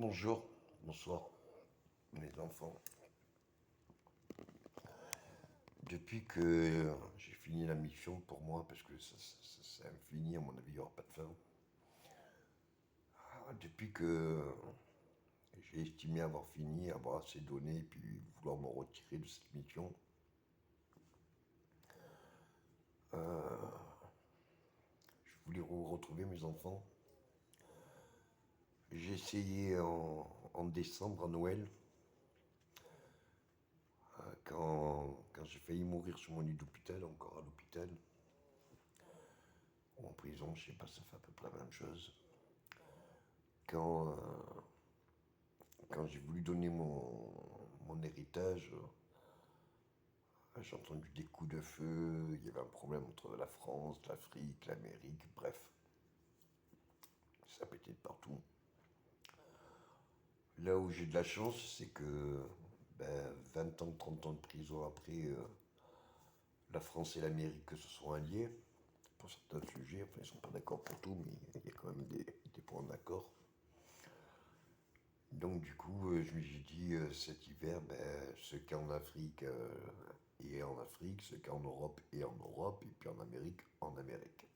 Bonjour, bonsoir, mes enfants. Depuis que j'ai fini la mission pour moi, parce que ça c'est infini, à mon avis, il n'y aura pas de fin. Depuis que j'ai estimé avoir fini, avoir assez donné, et puis vouloir me retirer de cette mission, je voulais retrouver mes enfants. J'ai essayé en décembre, à Noël, quand j'ai failli mourir sur mon lit d'hôpital, encore à l'hôpital, ou en prison, je sais pas, ça fait à peu près la même chose. Quand, quand j'ai voulu donner mon héritage, j'ai entendu des coups de feu, il y avait un problème entre la France, l'Afrique, l'Amérique, bref, ça pétait de partout. Là où j'ai de la chance, c'est que 20 ans, 30 ans de prison après, la France et l'Amérique se sont alliés pour certains sujets. Enfin, ils ne sont pas d'accord pour tout, mais il y a quand même des points d'accord. Donc du coup, je me suis dit cet hiver, ce qu'il y a en Afrique est en Afrique, ce qu'il y a en Europe est en Europe, et puis en Amérique, en Amérique.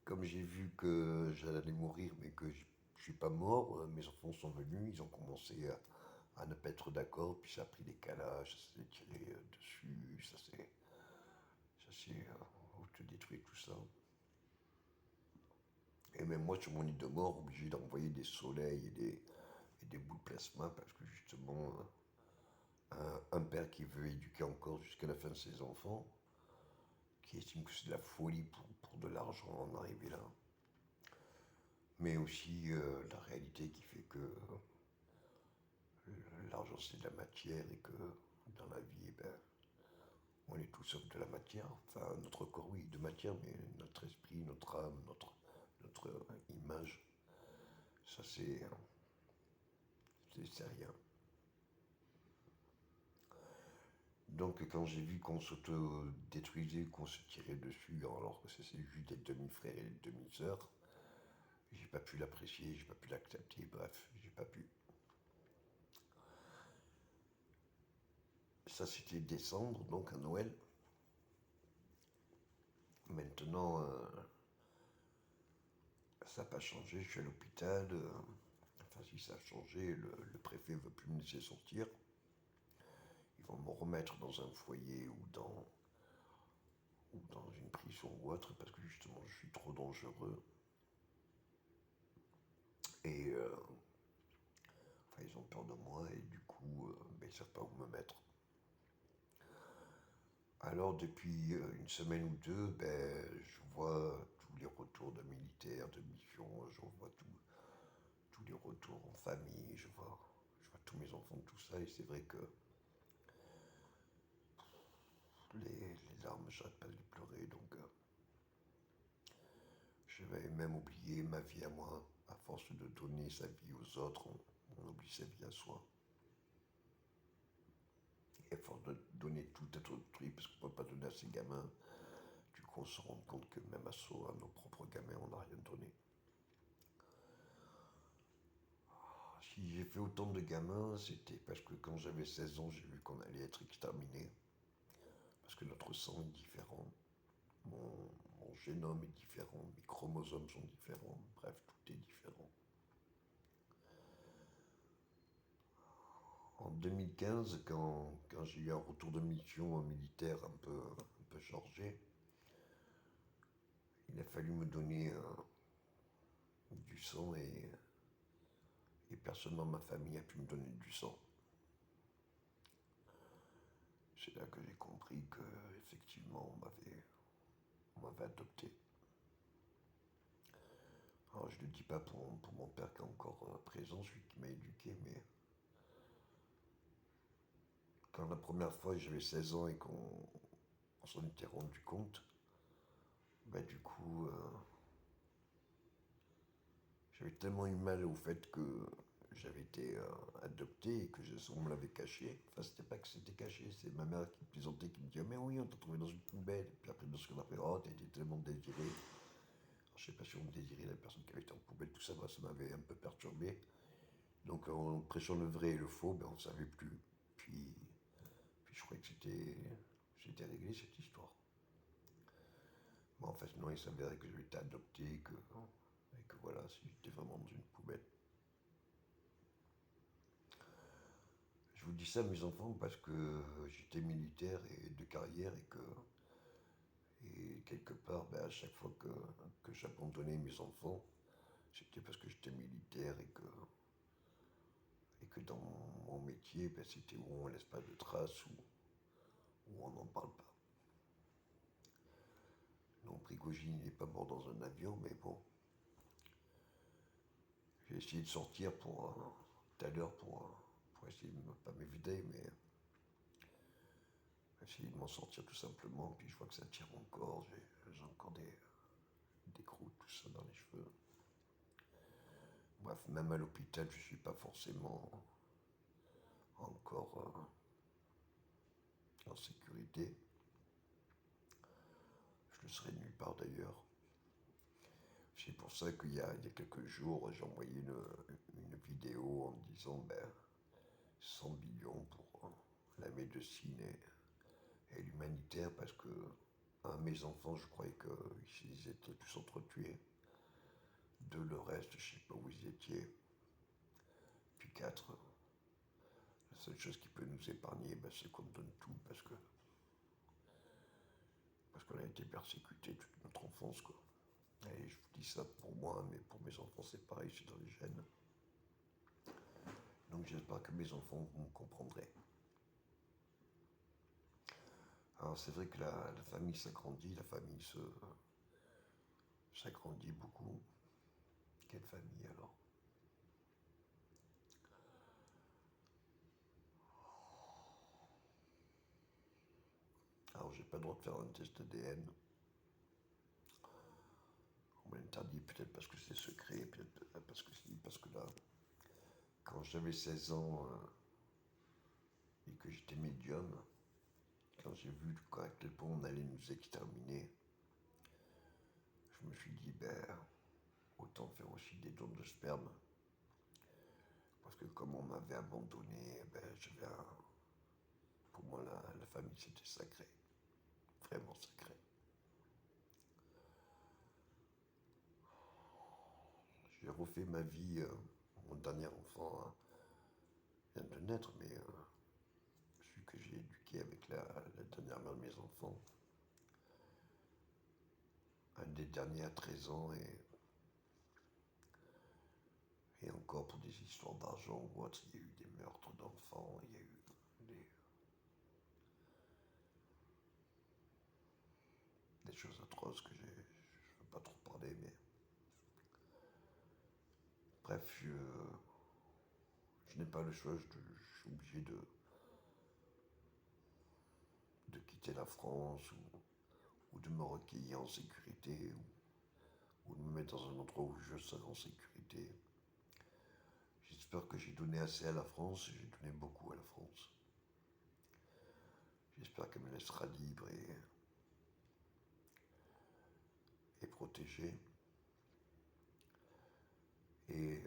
Comme j'ai vu que j'allais mourir, mais que je ne suis pas mort, mes enfants sont venus, ils ont commencé à ne pas être d'accord, puis ça a pris des calages, ça s'est tiré dessus, ça s'est détruit tout ça. Et même moi, sur mon lit de mort, obligé d'envoyer des soleils et des boules de plasma, parce que justement, un père qui veut éduquer encore jusqu'à la fin de ses enfants, qui estime que c'est de la folie pour de l'argent en arriver là. Mais aussi la réalité qui fait que l'argent c'est de la matière et que dans la vie, on est tout sauf de la matière. Enfin, notre corps, oui, de matière, mais notre esprit, notre âme, notre image, ça c'est rien. Donc quand j'ai vu qu'on s'auto-détruisait, qu'on se tirait dessus, alors que c'est juste des demi-frères et des demi-sœurs, j'ai pas pu l'apprécier, j'ai pas pu l'accepter, bref, j'ai pas pu. Ça c'était décembre, donc à Noël. Maintenant, ça n'a pas changé, je suis à l'hôpital. Enfin, si ça a changé, le préfet veut plus me laisser sortir. Ils vont me remettre dans un foyer ou dans une prison ou autre, parce que justement je suis trop dangereux. Et enfin, ils ont peur de moi et du coup, ils ne savent pas où me mettre. Alors depuis une semaine ou deux, je vois tous les retours de militaires, de missions, je vois tous les retours en famille, je vois tous mes enfants, tout ça, et c'est vrai que les larmes, j'arrête pas de les pleurer, donc je vais même oublier ma vie à moi. À force de donner sa vie aux autres, on oublie sa vie à soi. Et à force de donner tout à autrui, parce qu'on ne peut pas donner à ses gamins, du coup on se rend compte que même à nos propres gamins, on n'a rien donné. Si j'ai fait autant de gamins, c'était parce que quand j'avais 16 ans, j'ai vu qu'on allait être exterminé. Parce que notre sang est différent, mon génome est différent, mes chromosomes sont différents, bref, tout est différent. En 2015, quand j'ai eu un retour de mission militaire un peu chargé, il a fallu me donner du sang et personne dans ma famille a pu me donner du sang. C'est là que j'ai compris que effectivement on m'avait adopté. Alors je ne le dis pas pour mon père qui est encore présent, celui qui m'a éduqué, mais quand la première fois j'avais 16 ans et qu'on s'en était rendu compte, du coup j'avais tellement eu mal au fait que j'avais été adopté et que on me l'avait caché. Enfin, c'était pas que c'était caché, c'est ma mère qui plaisantait, qui me disait mais oui, on t'a trouvé dans une poubelle. Et puis après, lorsqu'on a fait oh, t'as été tellement désiré. je sais pas si on désirait la personne qui avait été en poubelle, tout ça, bah, ça m'avait un peu perturbé. Donc en prêchant le vrai et le faux, ben, on ne savait plus. Puis, puis je croyais que c'était réglé cette histoire. Mais en fait, non, il s'avérait que j'avais été adopté et que voilà, j'étais vraiment dans une poubelle. Je vous dis ça, mes enfants, parce que j'étais militaire et de carrière et quelque part, ben, à chaque fois que j'abandonnais mes enfants, c'était parce que j'étais militaire et que dans mon métier, ben, c'était où on laisse pas de traces, où on n'en parle pas. Non, Prigogine n'est pas mort dans un avion, mais bon, j'ai essayé de sortir tout à l'heure pour essayer de ne pas m'évider, mais essayer de m'en sortir tout simplement. Puis je vois que ça tire mon corps, j'ai encore des croûtes, tout ça dans les cheveux. Bref, même à l'hôpital, je ne suis pas forcément encore en sécurité. Je le serai nulle part d'ailleurs. C'est pour ça qu'il y a quelques jours, j'ai envoyé une vidéo en me disant ben, 100 millions pour la médecine et l'humanitaire parce que mes enfants, je croyais qu'ils étaient tous entretués. Deux, le reste, je ne sais pas où ils étaient. Puis quatre, la seule chose qui peut nous épargner, ben, c'est qu'on donne tout parce qu'on a été persécutés toute notre enfance, quoi. Et je vous dis ça pour moi, mais pour mes enfants, c'est pareil, c'est dans les gènes. Donc j'espère que mes enfants me comprendraient. Alors c'est vrai que la famille s'agrandit, la famille s'agrandit beaucoup. Quelle famille alors? Alors j'ai pas le droit de faire un test ADN. On m'a interdit peut-être parce que c'est secret, peut-être parce que là, quand j'avais 16 ans et que j'étais médium, quand j'ai vu à quel point on allait nous exterminer, je me suis dit, ben, autant faire aussi des dons de sperme. Parce que comme on m'avait abandonné, ben, pour moi, la famille, c'était sacré. Vraiment sacré. J'ai refait ma vie. Mon dernier enfant vient de naître, mais celui que j'ai éduqué avec la dernière mère de mes enfants, un des derniers à 13 ans, et encore pour des histoires d'argent ou autre, il y a eu des meurtres d'enfants, il y a eu des choses atroces que je ne veux pas trop parler, mais bref, je n'ai pas le choix, je suis obligé de quitter la France ou de me recueillir en sécurité ou de me mettre dans un endroit où je serai en sécurité. J'espère que j'ai donné assez à la France, j'ai donné beaucoup à la France. J'espère qu'elle me laissera libre et protégé. Et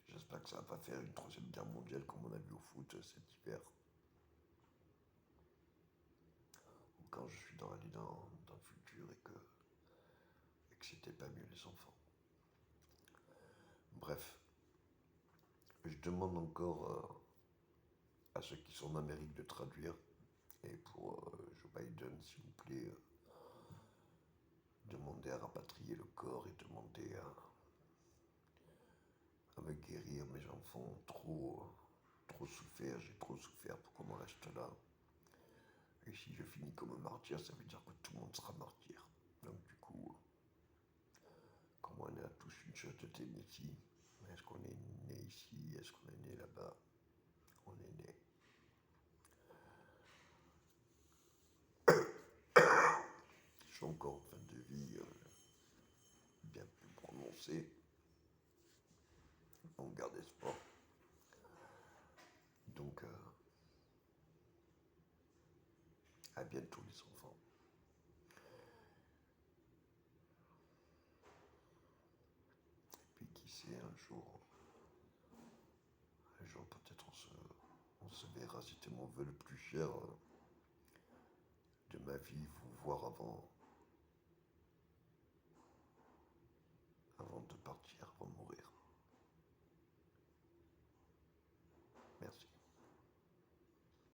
j'espère que ça ne va pas faire une troisième guerre mondiale comme on a vu au foot cet hiver. Ou quand je suis allé dans le futur et que c'était pas mieux les enfants. Bref, je demande encore à ceux qui sont en Amérique de traduire. Et pour Joe Biden, s'il vous plaît, demandez à rapatrier le corps et demandez à me guérir. Mes enfants ont trop souffert, j'ai trop souffert pour qu'on en reste là. Et si je finis comme un martyr, ça veut dire que tout le monde sera martyr. Donc du coup, comme on a tous une chasteté ici, est-ce qu'on est né ici? Est-ce qu'on est né là-bas? On est né. Je suis encore en fin de vie bien plus prononcée. On garde espoir. Donc, à bientôt les enfants. apprécier un jour. Un jour, peut-être on se verra. C'était mon vœu le plus cher de ma vie, vous voir avant,